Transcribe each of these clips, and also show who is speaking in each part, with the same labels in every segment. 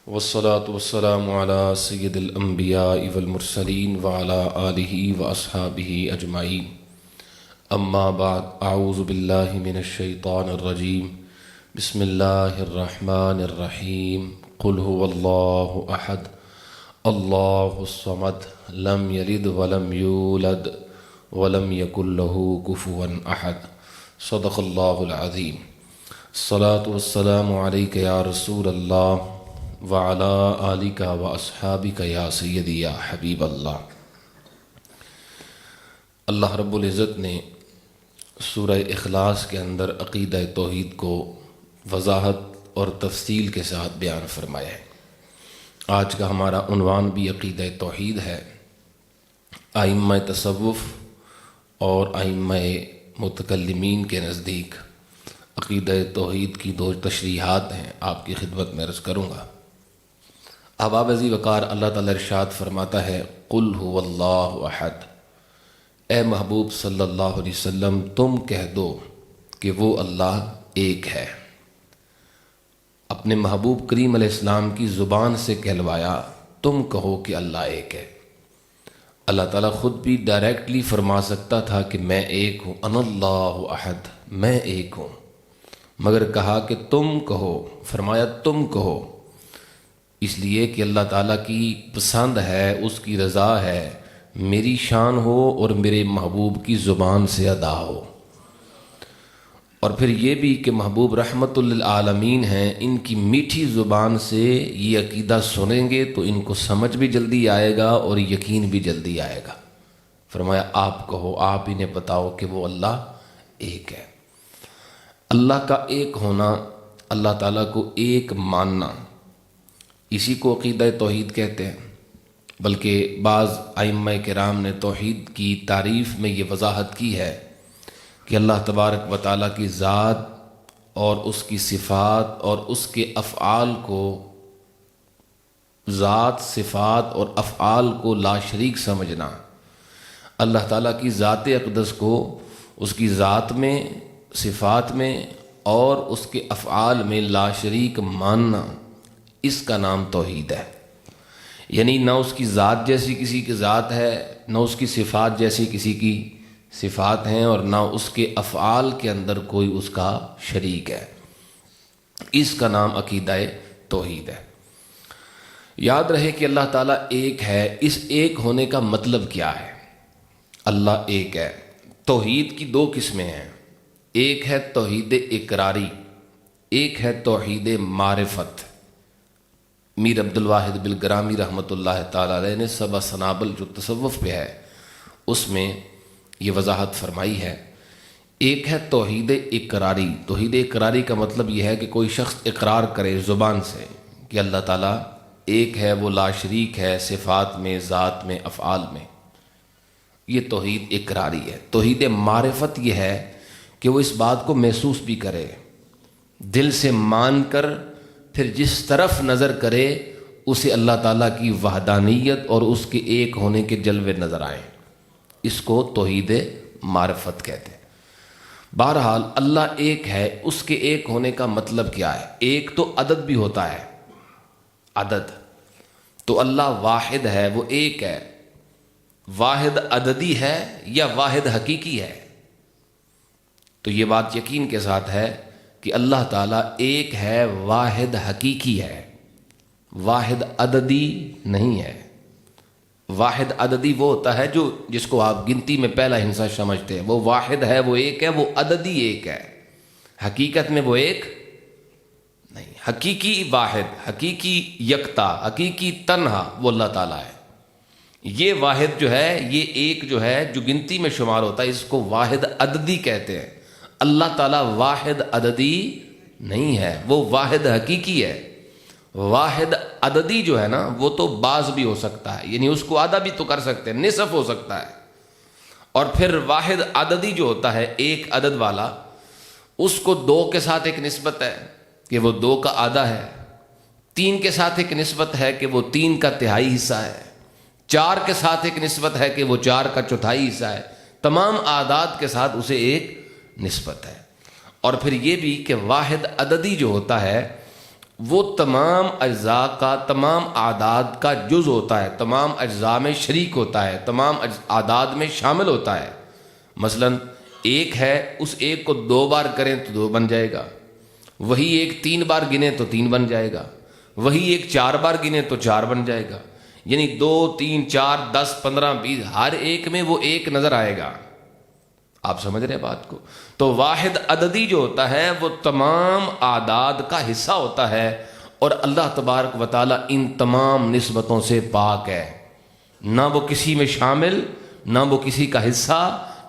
Speaker 1: والصلاة والسلام على سید الانبیاء والمرسلین وعلى آلہ واصحابہ اجمعین اما بعد اعوذ باللہ من الشیطان الرجیم بسم اللہ الرحمن الرحیم قل هو اللہ احد اللہ الصمد لم یلد ولم یولد ولم یکن له کفوا احد صدق اللہ العظیم الصلاة والسلام علیک یا رسول اللہ وعلى آلک واصحابک یا سیدی یا حبیب اللہ۔ اللہ رب العزت نے سورہ اخلاص کے اندر عقیدہ توحید کو وضاحت اور تفصیل کے ساتھ بیان فرمایا ہے۔ آج کا ہمارا عنوان بھی عقیدہ توحید ہے۔ ائمہ تصوف اور ائمہ متکلمین کے نزدیک عقیدہ توحید کی دو تشریحات ہیں، آپ کی خدمت میں عرض کروں گا۔ احباب عزیز وقار، اللہ تعالیٰ ارشاد فرماتا ہے قل هو اللہ احد، اے محبوب صلی اللہ علیہ وسلم تم کہہ دو کہ وہ اللہ ایک ہے۔ اپنے محبوب کریم علیہ السلام کی زبان سے کہلوایا، تم کہو کہ اللہ ایک ہے۔ اللہ تعالیٰ خود بھی ڈائریکٹلی فرما سکتا تھا کہ میں ایک ہوں، انا اللہ احد، میں ایک ہوں، مگر کہا کہ تم کہو، فرمایا تم کہو، اس لیے کہ اللہ تعالیٰ کی پسند ہے، اس کی رضا ہے میری شان ہو اور میرے محبوب کی زبان سے ادا ہو۔ اور پھر یہ بھی کہ محبوب رحمت للعالمین ہیں، ان کی میٹھی زبان سے یہ عقیدہ سنیں گے تو ان کو سمجھ بھی جلدی آئے گا اور یقین بھی جلدی آئے گا۔ فرمایا آپ کہو، آپ انہیں بتاؤ کہ وہ اللہ ایک ہے۔ اللہ کا ایک ہونا، اللہ تعالیٰ کو ایک ماننا، اسی کو عقیدہ توحید کہتے ہیں۔ بلکہ بعض ائمہ کرام نے توحید کی تعریف میں یہ وضاحت کی ہے کہ اللہ تبارک و تعالیٰ کی ذات اور اس کی صفات اور اس کے افعال کو، ذات، صفات اور افعال کو لا شریک سمجھنا، اللہ تعالیٰ کی ذات اقدس کو اس کی ذات میں، صفات میں اور اس کے افعال میں لا شریک ماننا، اس کا نام توحید ہے۔ یعنی نہ اس کی ذات جیسی کسی کی ذات ہے، نہ اس کی صفات جیسی کسی کی صفات ہیں، اور نہ اس کے افعال کے اندر کوئی اس کا شریک ہے۔ اس کا نام عقیدہ توحید ہے۔ یاد رہے کہ اللہ تعالیٰ ایک ہے۔ اس ایک ہونے کا مطلب کیا ہے؟ اللہ ایک ہے۔ توحید کی دو قسمیں ہیں، ایک ہے توحید اقراری، ایک ہے توحید معرفت۔ میر عبد الواحد بالگرامی رحمۃ اللہ تعالیٰ علیہ نے سبع سنابل جو تصوف پہ ہے اس میں یہ وضاحت فرمائی ہے۔ ایک ہے توحید اقراری۔ توحید اقراری کا مطلب یہ ہے کہ کوئی شخص اقرار کرے زبان سے کہ اللہ تعالیٰ ایک ہے، وہ لا شریک ہے، صفات میں، ذات میں، افعال میں، یہ توحید اقراری ہے۔ توحید معرفت یہ ہے کہ وہ اس بات کو محسوس بھی کرے، دل سے مان کر پھر جس طرف نظر کرے اسے اللہ تعالیٰ کی وحدانیت اور اس کے ایک ہونے کے جلوے نظر آئیں، اس کو توحید معرفت کہتے ہیں۔ بہرحال اللہ ایک ہے، اس کے ایک ہونے کا مطلب کیا ہے؟ ایک تو عدد بھی ہوتا ہے، عدد تو اللہ واحد ہے، وہ ایک ہے۔ واحد عددی ہے یا واحد حقیقی ہے؟ تو یہ بات یقین کے ساتھ ہے کہ اللہ تعالیٰ ایک ہے، واحد حقیقی ہے، واحد عددی نہیں ہے۔ واحد عددی وہ ہوتا ہے جو جس کو آپ گنتی میں پہلا ہندسہ سمجھتے ہیں، وہ واحد ہے، وہ ایک ہے، وہ عددی ایک ہے۔ حقیقت میں وہ ایک نہیں، حقیقی واحد، حقیقی یکتا، حقیقی تنہا وہ اللہ تعالیٰ ہے۔ یہ واحد جو ہے، یہ ایک جو ہے جو گنتی میں شمار ہوتا ہے، اس کو واحد عددی کہتے ہیں۔ اللہ تعالیٰ واحد عددی نہیں ہے، وہ واحد حقیقی ہے۔ واحد عددی جو ہے نا، وہ تو بعض بھی ہو سکتا ہے، یعنی اس کو آدھا بھی تو کر سکتے ہیں، نصف ہو سکتا ہے۔ اور پھر واحد عددی جو ہوتا ہے، ایک عدد والا، اس کو دو کے ساتھ ایک نسبت ہے کہ وہ دو کا آدھا ہے، تین کے ساتھ ایک نسبت ہے کہ وہ تین کا تہائی حصہ ہے، چار کے ساتھ ایک نسبت ہے کہ وہ چار کا چوتھائی حصہ ہے۔ تمام اعداد کے ساتھ اسے ایک نسبت ہے۔ اور پھر یہ بھی کہ واحد عددی جو ہوتا ہے وہ تمام اجزاء کا، تمام اعداد کا جز ہوتا ہے، تمام اجزاء میں شریک ہوتا ہے، تمام اعداد میں شامل ہوتا ہے۔ مثلا ایک ہے، اس ایک کو 2 بار کریں تو 2 بن جائے گا، وہی ایک 3 بار گنے تو 3 بن جائے گا، وہی ایک 4 بار گنے تو 4 بن جائے گا، یعنی 2 3 4 10 15 20 ہر ایک میں وہ ایک نظر آئے گا۔ آپ سمجھ رہے ہیں بات کو؟ تو واحد عددی جو ہوتا ہے وہ تمام اعداد کا حصہ ہوتا ہے، اور اللہ تبارک و تعالیٰ ان تمام نسبتوں سے پاک ہے، نہ وہ کسی میں شامل، نہ وہ کسی کا حصہ،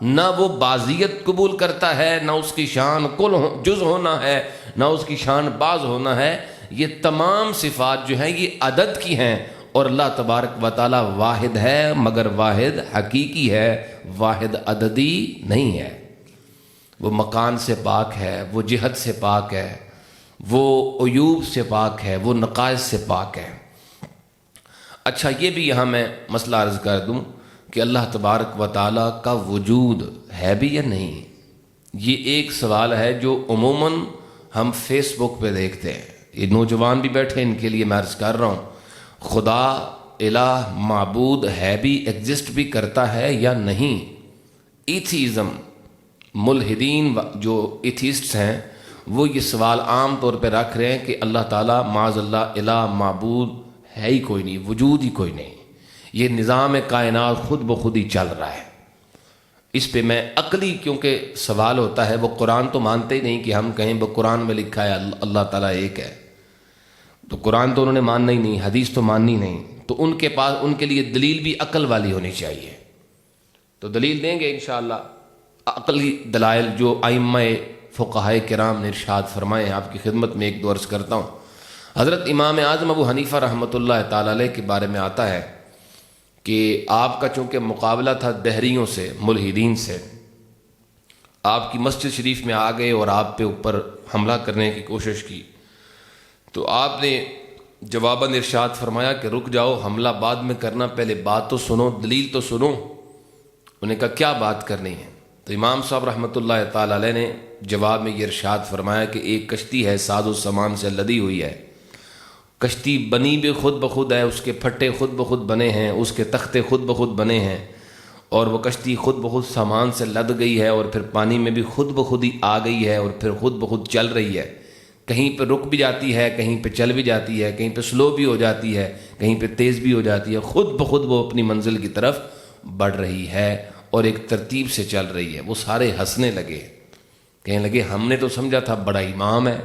Speaker 1: نہ وہ بعضیت قبول کرتا ہے، نہ اس کی شان کل جز ہونا ہے، نہ اس کی شان بعض ہونا ہے۔ یہ تمام صفات جو ہیں یہ عدد کی ہیں، اور اللہ تبارک و تعالی واحد ہے، مگر واحد حقیقی ہے، واحد عددی نہیں ہے۔ وہ مکان سے پاک ہے، وہ جہت سے پاک ہے، وہ عیوب سے پاک ہے، وہ نقائص سے پاک ہے۔ اچھا، یہ بھی یہاں میں مسئلہ عرض کر دوں کہ اللہ تبارک و تعالیٰ کا وجود ہے بھی یا نہیں؟ یہ ایک سوال ہے جو عموماً ہم فیس بک پہ دیکھتے ہیں۔ یہ نوجوان بھی بیٹھے، ان کے لیے میں عرض کر رہا ہوں، خدا الہ معبود ہے بھی، ایگزسٹ بھی کرتا ہے یا نہیں؟ ایتھیزم، ملحدین جو ایتھیسٹس ہیں وہ یہ سوال عام طور پہ رکھ رہے ہیں کہ اللہ تعالیٰ معاذ اللہ الہ معبود ہے ہی کوئی نہیں، وجود ہی کوئی نہیں، یہ نظام کائنات خود بخود ہی چل رہا ہے۔ اس پہ میں عقلی کیونکہ سوال ہوتا ہے، وہ قرآن تو مانتے ہی نہیں کہ ہم کہیں وہ قرآن میں لکھا ہے اللہ تعالیٰ ایک ہے، تو قرآن تو انہوں نے ماننا ہی نہیں، حدیث تو ماننی نہیں، تو ان کے پاس ان کے لیے دلیل بھی عقل والی ہونی چاہیے۔ تو دلیل دیں گے انشاءاللہ، عقلی دلائل جو ائمہ فقہائے کرام نے ارشاد فرمائے ہیں، آپ کی خدمت میں ایک دو عرض کرتا ہوں۔ حضرت امام اعظم ابو حنیفہ رحمۃ اللہ تعالی علیہ کے بارے میں آتا ہے کہ آپ کا چونکہ مقابلہ تھا دہریوں سے، ملحدین سے، آپ کی مسجد شریف میں آ گئے اور آپ پہ اوپر حملہ کرنے کی کوشش کی، تو آپ نے جواباً ارشاد فرمایا کہ رک جاؤ، حملہ بعد میں کرنا، پہلے بات تو سنو، دلیل تو سنو۔ انہوں نے کہا کیا بات کرنی ہے؟ تو امام صاحب رحمۃ اللہ تعالی علیہ نے جواب میں یہ ارشاد فرمایا کہ ایک کشتی ہے، ساز و سامان سے لدی ہوئی ہے، کشتی بنی بھی خود بخود ہے، اس کے پھٹے خود بخود بنے ہیں، اس کے تختے خود بخود بنے ہیں، اور وہ کشتی خود بخود سامان سے لد گئی ہے، اور پھر پانی میں بھی خود بخود ہی آ گئی ہے، اور پھر خود بخود چل رہی ہے، کہیں پہ رک بھی جاتی ہے، کہیں پہ چل بھی جاتی ہے، کہیں پہ سلو بھی ہو جاتی ہے، کہیں پہ تیز بھی ہو جاتی ہے، خود بخود وہ اپنی منزل کی طرف بڑھ رہی ہے اور ایک ترتیب سے چل رہی ہے۔ وہ سارے ہنسنے لگے، کہنے لگے ہم نے تو سمجھا تھا بڑا امام ہے،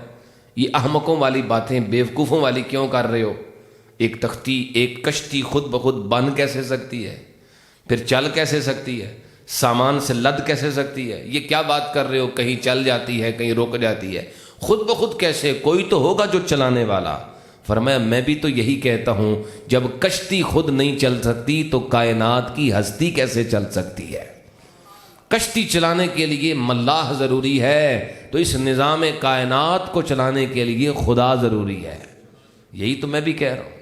Speaker 1: یہ احمقوں والی باتیں بیوقوفوں والی کیوں کر رہے ہو؟ ایک کشتی خود بخود بن کیسے سکتی ہے؟ پھر چل کیسے سکتی ہے؟ سامان سے لد کیسے سکتی ہے؟ یہ کیا بات کر رہے ہو؟ کہیں چل جاتی ہے، کہیں رک جاتی ہے، خود بخود کیسے؟ کوئی تو ہوگا جو چلانے والا۔ فرمایا میں بھی تو یہی کہتا ہوں، جب کشتی خود نہیں چل سکتی تو کائنات کی ہستی کیسے چل سکتی ہے؟ کشتی چلانے کے لیے ملاح ضروری ہے، تو اس نظام کائنات کو چلانے کے لیے خدا ضروری ہے۔ یہی تو میں بھی کہہ رہا ہوں۔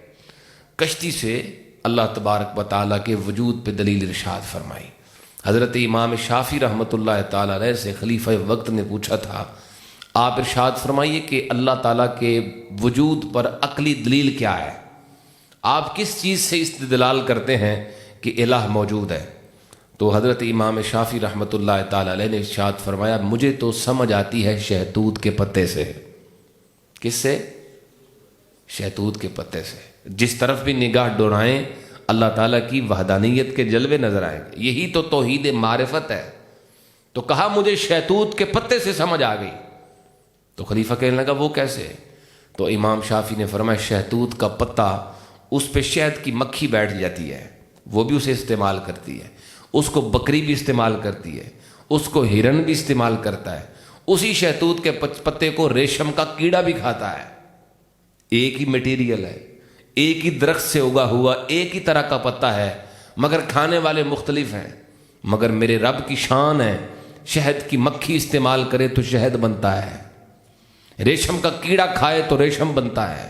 Speaker 1: کشتی سے اللہ تبارک و تعالیٰ کے وجود پہ دلیل ارشاد فرمائی۔ حضرت امام شافعی رحمۃ اللہ تعالی علیہ سے خلیفہ وقت نے پوچھا تھا، آپ ارشاد فرمائیے کہ اللہ تعالیٰ کے وجود پر عقلی دلیل کیا ہے؟ آپ کس چیز سے استدلال کرتے ہیں کہ الہ موجود ہے؟ تو حضرت امام شافعی رحمۃ اللہ تعالی علیہ نے ارشاد فرمایا مجھے تو سمجھ آتی ہے شہتوت کے پتے سے۔ کس سے؟ شہتوت کے پتے سے۔ جس طرف بھی نگاہ ڈورائیں اللہ تعالیٰ کی وحدانیت کے جلوے نظر آئیں گے، یہی تو توحید معرفت ہے۔ تو کہا مجھے شہتوت کے پتے سے سمجھ آ گئی۔ تو خلیفہ کہنے لگا وہ کیسے؟ تو امام شافعی نے فرمایا شہتوت کا پتا، اس پہ شہد کی مکھی بیٹھ جاتی ہے، وہ بھی اسے استعمال کرتی ہے، اس کو بکری بھی استعمال کرتی ہے، اس کو ہرن بھی استعمال کرتا ہے، اسی شہتوت کے پتے کو ریشم کا کیڑا بھی کھاتا ہے۔ ایک ہی میٹیریل ہے، ایک ہی درخت سے اگا ہوا ایک ہی طرح کا پتا ہے، مگر کھانے والے مختلف ہیں۔ مگر میرے رب کی شان ہے، شہد کی مکھی استعمال کرے تو شہد بنتا ہے، ریشم کا کیڑا کھائے تو ریشم بنتا ہے،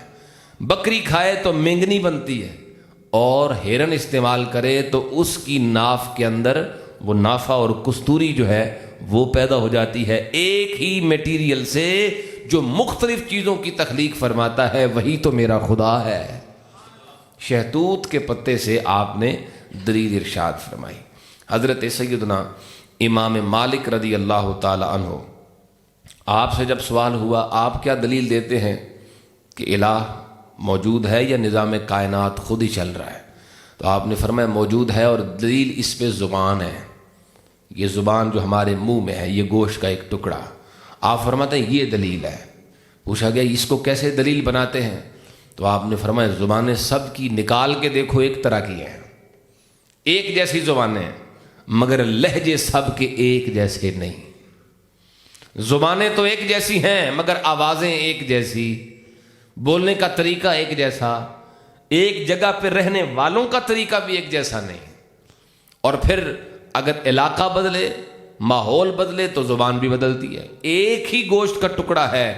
Speaker 1: بکری کھائے تو مینگنی بنتی ہے، اور ہرن استعمال کرے تو اس کی ناف کے اندر وہ نافہ اور کستوری جو ہے وہ پیدا ہو جاتی ہے۔ ایک ہی میٹیریل سے جو مختلف چیزوں کی تخلیق فرماتا ہے وہی تو میرا خدا ہے۔ شہتوت کے پتے سے آپ نے دلیل ارشاد فرمائی۔ حضرت سیدنا امام مالک رضی اللہ تعالی عنہ، آپ سے جب سوال ہوا آپ کیا دلیل دیتے ہیں کہ الہ موجود ہے یا نظام کائنات خود ہی چل رہا ہے، تو آپ نے فرمایا موجود ہے، اور دلیل اس پہ زبان ہے، یہ زبان جو ہمارے منہ میں ہے، یہ گوشت کا ایک ٹکڑا۔ آپ فرماتے ہیں یہ دلیل ہے۔ پوچھا گیا اس کو کیسے دلیل بناتے ہیں، تو آپ نے فرمایا زبانیں سب کی نکال کے دیکھو ایک طرح کی ہیں، ایک جیسی زبانیں، مگر لہجے سب کے ایک جیسے نہیں۔ زبانیں تو ایک جیسی ہیں مگر آوازیں ایک جیسی، بولنے کا طریقہ ایک جیسا، ایک جگہ پہ رہنے والوں کا طریقہ بھی ایک جیسا نہیں۔ اور پھر اگر علاقہ بدلے، ماحول بدلے تو زبان بھی بدلتی ہے۔ ایک ہی گوشت کا ٹکڑا ہے،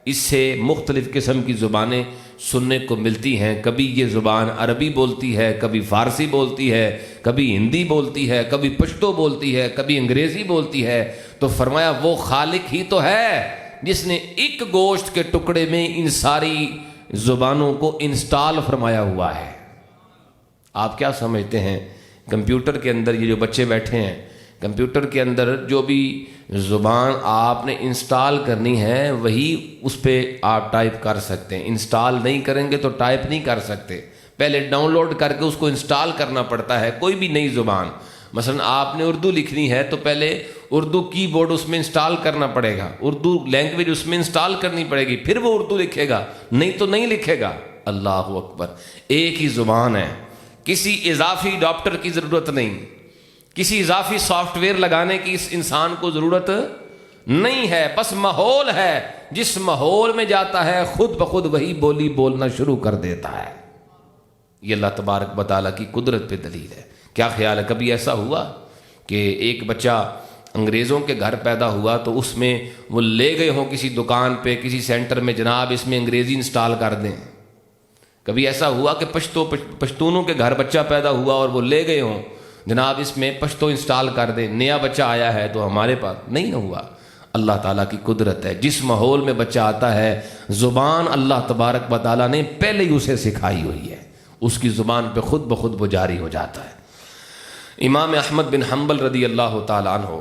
Speaker 1: اس سے مختلف قسم کی زبانیں سننے کو ملتی ہیں۔ کبھی یہ زبان عربی بولتی ہے، کبھی فارسی بولتی ہے، کبھی ہندی بولتی ہے، کبھی پشتو بولتی ہے، کبھی انگریزی بولتی ہے۔ تو فرمایا وہ خالق ہی تو ہے جس نے ایک گوشت کے ٹکڑے میں ان ساری زبانوں کو انسٹال فرمایا ہوا ہے۔ آپ کیا سمجھتے ہیں کمپیوٹر کے اندر یہ جو بچے بیٹھے ہیں، کمپیوٹر کے اندر جو بھی زبان آپ نے انسٹال کرنی ہے وہی اس پہ آپ ٹائپ کر سکتے ہیں۔ انسٹال نہیں کریں گے تو ٹائپ نہیں کر سکتے، پہلے ڈاؤن لوڈ کر کے اس کو انسٹال کرنا پڑتا ہے۔ کوئی بھی نئی زبان، مثلا آپ نے اردو لکھنی ہے تو پہلے اردو کی بورڈ اس میں انسٹال کرنا پڑے گا، اردو لینگویج اس میں انسٹال کرنی پڑے گی، پھر وہ اردو لکھے گا، نہیں تو نہیں لکھے گا۔ اللہ اکبر، ایک ہی زبان ہے، کسی اضافی ڈاکٹر کی ضرورت نہیں، کسی اضافی سافٹ ویئر لگانے کی اس انسان کو ضرورت نہیں ہے، بس ماحول ہے، جس ماحول میں جاتا ہے خود بخود وہی بولی بولنا شروع کر دیتا ہے۔ یہ اللہ تبارک و تعالیٰ کی قدرت پہ دلیل ہے۔ کیا خیال ہے کبھی ایسا ہوا کہ ایک بچہ انگریزوں کے گھر پیدا ہوا تو اس میں وہ لے گئے ہوں کسی دکان پہ، کسی سینٹر میں، جناب اس میں انگریزی انسٹال کر دیں؟ کبھی ایسا ہوا کہ پشتونوں کے گھر بچہ پیدا ہوا اور وہ لے گئے ہوں جناب اس میں پشتو انسٹال کر دیں، نیا بچہ آیا ہے تو ہمارے پاس نہیں نہ ہوا؟ اللہ تعالیٰ کی قدرت ہے، جس ماحول میں بچہ آتا ہے زبان اللہ تبارک و تعالیٰ نے پہلے ہی اسے سکھائی ہوئی ہے، اس کی زبان پہ خود بخود وہ جاری ہو جاتا ہے۔ امام احمد بن حنبل رضی اللہ تعالیٰ عنہ،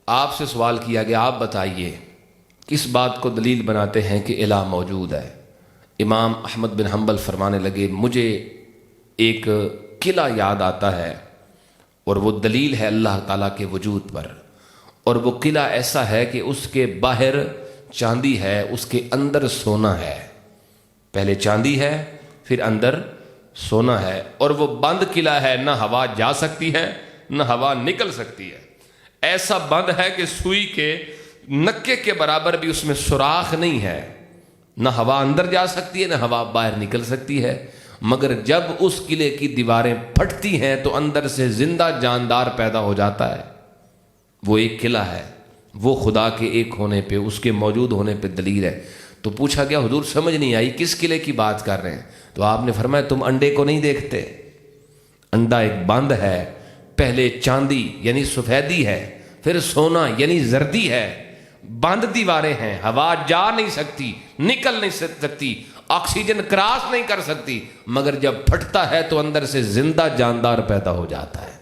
Speaker 1: آپ سے سوال کیا گیا آپ بتائیے کس بات کو دلیل بناتے ہیں کہ الہ موجود ہے؟ امام احمد بن حنبل فرمانے لگے مجھے ایک قلعہ یاد آتا ہے اور وہ دلیل ہے اللہ تعالیٰ کے وجود پر، اور وہ قلعہ ایسا ہے کہ اس کے باہر چاندی ہے، اس کے اندر سونا ہے، پہلے چاندی ہے پھر اندر سونا ہے، اور وہ بند قلعہ ہے، نہ ہوا جا سکتی ہے نہ ہوا نکل سکتی ہے، ایسا بند ہے کہ سوئی کے نکے کے برابر بھی اس میں سوراخ نہیں ہے، نہ ہوا اندر جا سکتی ہے نہ ہوا باہر نکل سکتی ہے، مگر جب اس قلعے کی دیواریں پھٹتی ہیں تو اندر سے زندہ جاندار پیدا ہو جاتا ہے۔ وہ ایک قلعہ ہے، وہ خدا کے ایک ہونے پہ، اس کے موجود ہونے پہ دلیل ہے۔ تو پوچھا گیا حضور سمجھ نہیں آئی کس قلعے کی بات کر رہے ہیں؟ تو آپ نے فرمایا تم انڈے کو نہیں دیکھتے، انڈا ایک بند ہے، پہلے چاندی یعنی سفیدی ہے، پھر سونا یعنی زردی ہے، بند دیواریں ہیں، ہوا جا نہیں سکتی، نکل نہیں سکتی، آکسیجن کراس نہیں کر سکتی، مگر جب پھٹتا ہے تو اندر سے زندہ جاندار پیدا ہو جاتا ہے۔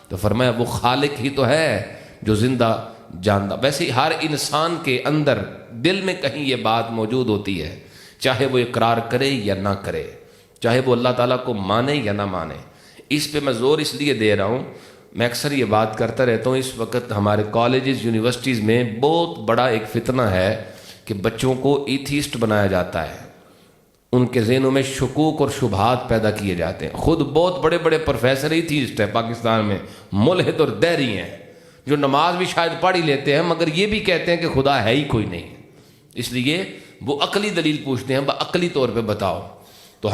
Speaker 1: تو فرمایا وہ خالق ہی تو ہے جو زندہ جاندار۔ ویسے ہر انسان کے اندر دل میں کہیں یہ بات موجود ہوتی ہے، چاہے وہ اقرار کرے یا نہ کرے، چاہے وہ اللہ تعالیٰ کو مانے یا نہ مانے۔ اس پہ میں زور اس لیے دے رہا ہوں، میں اکثر یہ بات کرتا رہتا ہوں، اس وقت ہمارے کالجز یونیورسٹیز میں بہت بڑا ایک فتنہ ہے کہ بچوں کو ایتھیسٹ بنایا جاتا ہے، ان کے ذہنوں میں شکوک اور شبہات پیدا کیے جاتے ہیں۔ خود بہت بڑے بڑے پروفیسر ایتھیسٹ ہیں پاکستان میں، ملحد اور دہری ہیں، جو نماز بھی شاید پڑھ ہی لیتے ہیں مگر یہ بھی کہتے ہیں کہ خدا ہے ہی کوئی نہیں۔ اس لیے وہ عقلی دلیل پوچھتے ہیں، عقلی طور پہ بتاؤ، تو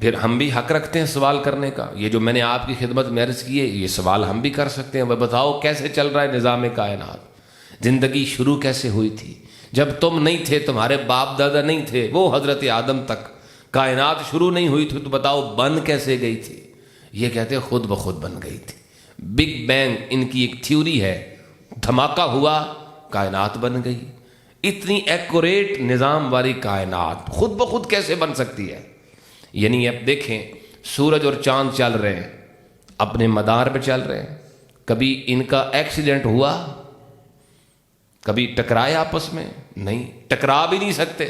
Speaker 1: پھر ہم بھی حق رکھتے ہیں سوال کرنے کا۔ یہ جو میں نے آپ کی خدمت میں عرض کی ہے یہ سوال ہم بھی کر سکتے ہیں، وہ بتاؤ کیسے چل رہا ہے نظام کائنات، زندگی شروع کیسے ہوئی تھی؟ جب تم نہیں تھے، تمہارے باپ دادا نہیں تھے، وہ حضرت آدم تک کائنات شروع نہیں ہوئی تھی، تو بتاؤ بن کیسے گئی تھی؟ یہ کہتے ہیں خود بخود بن گئی تھی۔ بگ بینگ ان کی ایک تھیوری ہے، دھماکہ ہوا کائنات بن گئی۔ اتنی ایکوریٹ نظام والی کائنات خود بخود کیسے بن سکتی ہے؟ یعنی اب دیکھیں سورج اور چاند چل رہے ہیں، اپنے مدار پہ چل رہے ہیں، کبھی ان کا ایکسیڈنٹ ہوا؟ کبھی ٹکرائے آپس میں؟ نہیں، ٹکرا بھی نہیں سکتے۔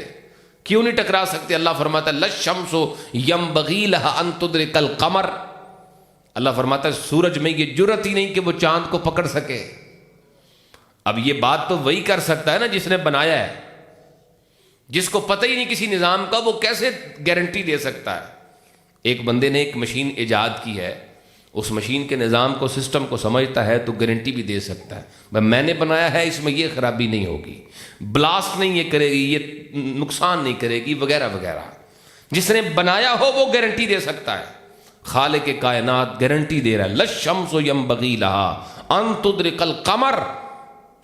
Speaker 1: کیوں نہیں ٹکرا سکتے؟ اللہ فرماتا ہے للشمس ینبغی لها ان تدرک القمر، اللہ فرماتا ہے سورج میں یہ جرت ہی نہیں کہ وہ چاند کو پکڑ سکے۔ اب یہ بات تو وہی کر سکتا ہے نا جس نے بنایا ہے، جس کو پتہ ہی نہیں کسی نظام کا، وہ کیسے گارنٹی دے سکتا ہے؟ ایک بندے نے ایک مشین ایجاد کی ہے، اس مشین کے نظام کو، سسٹم کو سمجھتا ہے تو گارنٹی بھی دے سکتا ہے میں نے بنایا ہے، اس میں یہ خرابی نہیں ہوگی، بلاسٹ نہیں یہ کرے گی، یہ نقصان نہیں کرے گی، وغیرہ وغیرہ۔ جس نے بنایا ہو وہ گارنٹی دے سکتا ہے۔ خالق کائنات گارنٹی دے رہا ہے للشمس ینبغی لها ان تدرک القمر،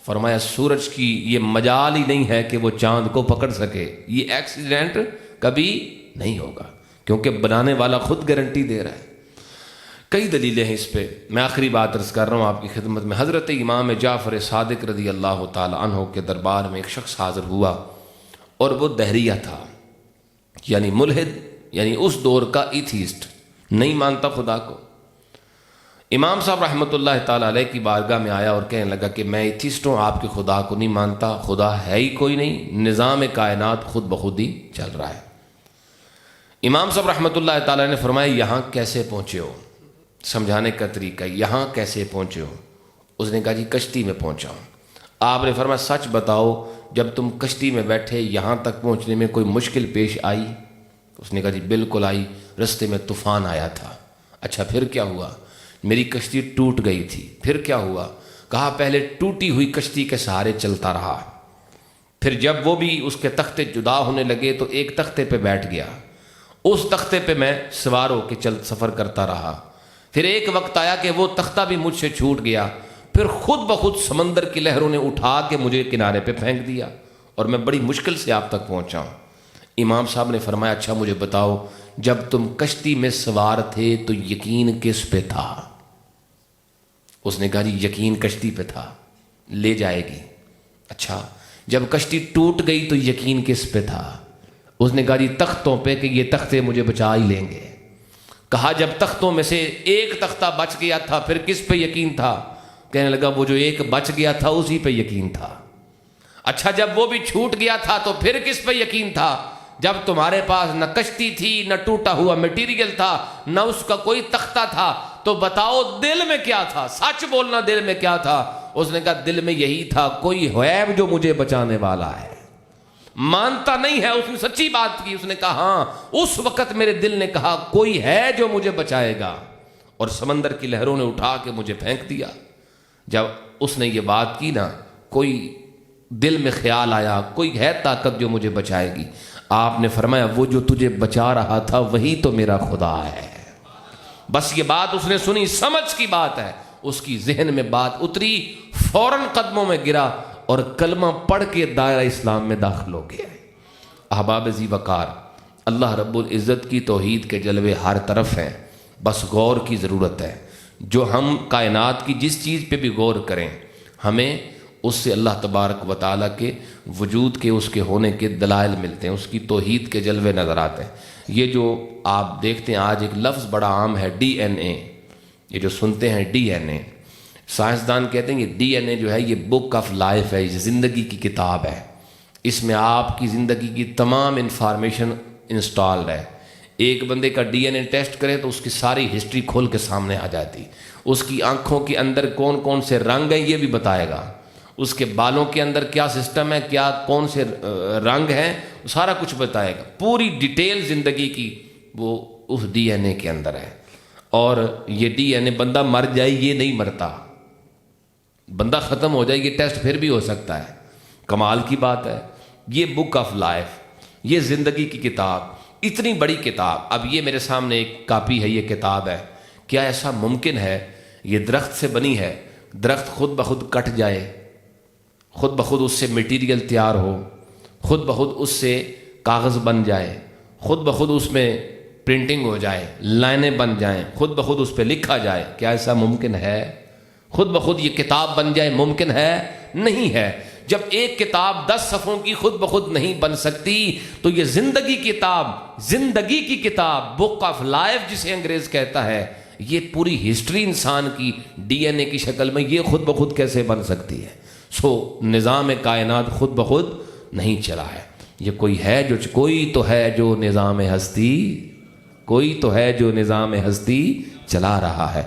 Speaker 1: فرمایا سورج کی یہ مجال ہی نہیں ہے کہ وہ چاند کو پکڑ سکے، یہ ایکسیڈنٹ کبھی نہیں ہوگا، کیونکہ بنانے والا خود گارنٹی دے رہا ہے۔ کئی دلیلیں ہیں اس پہ، میں آخری بات عرض کر رہا ہوں آپ کی خدمت میں۔ حضرت امام جعفر صادق رضی اللہ تعالی عنہ کے دربار میں ایک شخص حاضر ہوا، اور وہ دہریہ تھا، یعنی ملحد، یعنی اس دور کا ایتھیسٹ، نہیں مانتا خدا کو۔ امام صاحب رحمۃ اللہ تعالی علیہ کی بارگاہ میں آیا اور کہنے لگا کہ میں ایتھیسٹ ہوں، آپ کے خدا کو نہیں مانتا، خدا ہے ہی کوئی نہیں، نظام کائنات خود بخود ہی چل رہا ہے۔ امام صاحب رحمۃ اللہ تعالی نے فرمایا یہاں کیسے پہنچے ہو؟ سمجھانے کا طریقہ، یہاں کیسے پہنچے ہو؟ اس نے کہا جی کشتی میں پہنچا ہوں۔ آپ نے فرمایا سچ بتاؤ، جب تم کشتی میں بیٹھے یہاں تک پہنچنے میں کوئی مشکل پیش آئی؟ اس نے کہا جی بالکل آئی، رستے میں طوفان آیا تھا۔ اچھا پھر کیا ہوا؟ میری کشتی ٹوٹ گئی تھی۔ پھر کیا ہوا؟ کہا پہلے ٹوٹی ہوئی کشتی کے سہارے چلتا رہا، پھر جب وہ بھی اس کے تختے جدا ہونے لگے تو ایک تختے پہ بیٹھ گیا، اس تختے پہ میں سوار ہو کے سفر کرتا رہا۔ پھر ایک وقت آیا کہ وہ تختہ بھی مجھ سے چھوٹ گیا، پھر خود بخود سمندر کی لہروں نے اٹھا کے مجھے کنارے پہ پھینک دیا، اور میں بڑی مشکل سے آپ تک پہنچا ہوں۔ امام صاحب نے فرمایا اچھا مجھے بتاؤ، جب تم کشتی میں سوار تھے تو یقین کس پہ تھا؟ اس نے کہا جی یقین کشتی پہ تھا، لے جائے گی۔ اچھا جب کشتی ٹوٹ گئی تو یقین کس پہ تھا؟ اس نے کہا جی تختوں پہ کہ یہ تختے مجھے بچا ہی لیں گے۔ کہا جب تختوں میں سے ایک تختہ بچ گیا تھا پھر کس پہ یقین تھا؟ کہنے لگا وہ جو ایک بچ گیا تھا اسی پہ یقین تھا۔ اچھا جب وہ بھی چھوٹ گیا تھا تو پھر کس پہ یقین تھا؟ جب تمہارے پاس نہ کشتی تھی، نہ ٹوٹا ہوا میٹیریل تھا، نہ اس کا کوئی تختہ تھا، تو بتاؤ دل میں کیا تھا؟ سچ بولنا، دل میں کیا تھا؟ اس نے کہا دل میں یہی تھا کوئی ہے جو مجھے بچانے والا ہے۔ مانتا نہیں ہے، اس نے سچی بات کی، اس نے کہا ہاں اس وقت میرے دل نے کہا کوئی ہے جو مجھے بچائے گا، اور سمندر کی لہروں نے اٹھا کے مجھے پھینک دیا۔ جب اس نے یہ بات کی نا، کوئی دل میں خیال آیا کوئی ہے طاقت جو مجھے بچائے گی۔ آپ نے فرمایا وہ جو تجھے بچا رہا تھا وہی تو میرا خدا ہے۔ بس یہ بات اس نے سنی، سمجھ کی بات ہے، اس کی ذہن میں بات اتری، فوراً قدموں میں گرا اور کلمہ پڑھ کے دائرہ اسلام میں داخل ہو گیا۔ احباب ذی وقار، اللہ رب العزت کی توحید کے جلوے ہر طرف ہیں، بس غور کی ضرورت ہے۔ جو ہم کائنات کی جس چیز پہ بھی غور کریں، ہمیں اس سے اللہ تبارک و تعالیٰ کے وجود کے، اس کے ہونے کے دلائل ملتے ہیں، اس کی توحید کے جلوے نظر آتے ہیں۔ یہ جو آپ دیکھتے ہیں آج ایک لفظ بڑا عام ہے ڈی این اے، یہ جو سنتے ہیں ڈی این اے، سائنسدان کہتے ہیں کہ ڈی این اے جو ہے یہ بک آف لائف ہے، یہ زندگی کی کتاب ہے، اس میں آپ کی زندگی کی تمام انفارمیشن انسٹالڈ ہے۔ ایک بندے کا ڈی این اے ٹیسٹ کرے تو اس کی ساری ہسٹری کھول کے سامنے آ جاتی، اس کی آنکھوں کے اندر کون کون سے رنگ ہیں یہ بھی بتائے گا، اس کے بالوں کے اندر کیا سسٹم ہے، کیا کون سے رنگ ہیں، سارا کچھ بتائے گا، پوری ڈیٹیل زندگی کی وہ اس ڈی این اے کے اندر ہے۔ اور یہ ڈی این اے بندہ مر جائے یہ نہیں مرتا، بندہ ختم ہو جائے یہ ٹیسٹ پھر بھی ہو سکتا ہے۔ کمال کی بات ہے، یہ بک آف لائف، یہ زندگی کی کتاب، اتنی بڑی کتاب۔ اب یہ میرے سامنے ایک کاپی ہے، یہ کتاب ہے، کیا ایسا ممکن ہے یہ درخت سے بنی ہے، درخت خود بخود کٹ جائے، خود بخود اس سے میٹیریل تیار ہو، خود بخود اس سے کاغذ بن جائے، خود بخود اس میں پرنٹنگ ہو جائے، لائنیں بن جائیں، خود بخود اس پہ لکھا جائے، کیا ایسا ممکن ہے؟ خود بخود یہ کتاب بن جائے ممکن ہے؟ نہیں ہے۔ جب ایک کتاب 10 صفحوں کی خود بخود نہیں بن سکتی تو یہ زندگی کتاب، زندگی کی کتاب، بک آف لائف جسے انگریز کہتا ہے، یہ پوری ہسٹری انسان کی ڈی این اے کی شکل میں یہ خود بخود کیسے بن سکتی ہے؟ سو نظام کائنات خود بخود نہیں چلا ہے، یہ کوئی تو ہے جو نظام ہستی، کوئی تو ہے جو نظام ہستی چلا رہا ہے۔